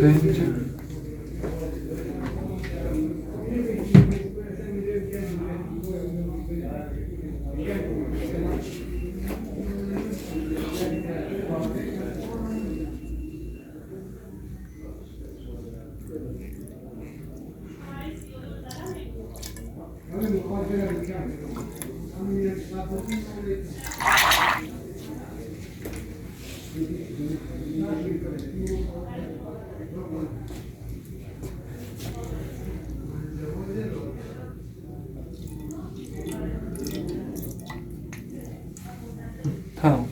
تا اینجا. تمام.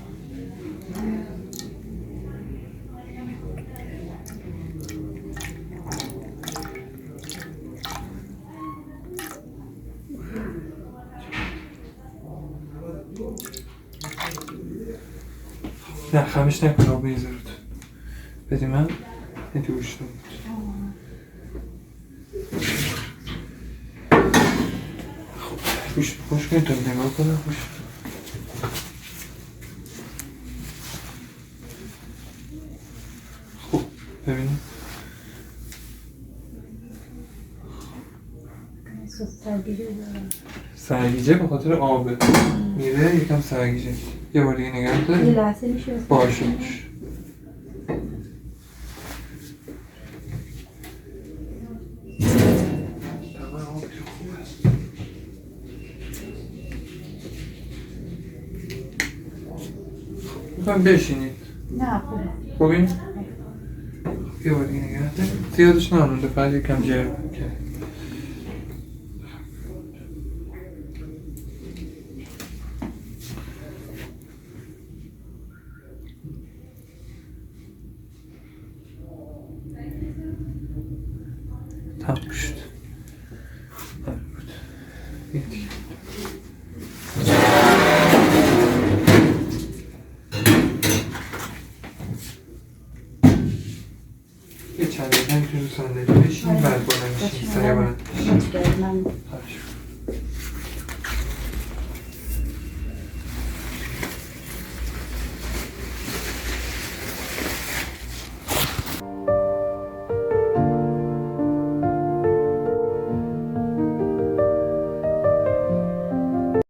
نه خمش نکن آب میذارد بدی من این تو گوشت بود. خب گوشت خوش کنید تا نگاه کنم خوش. خب ببینیم سرگیجه به خاطر آبه میره یکم سرگیجه. یه بار دیگه نگه داری؟ یه لحظه میشه باشه باشه. میخوایم بشینید. نه خوبه. خوبین؟ یه بار دیگه نگه داری؟ زیادش نمونده فقط یکم جرم کرد. تموم شد. این دیگه. یه چند دقیقه میتونی رو صندلی بشین بعد بلند بشین سریع بلند بشین.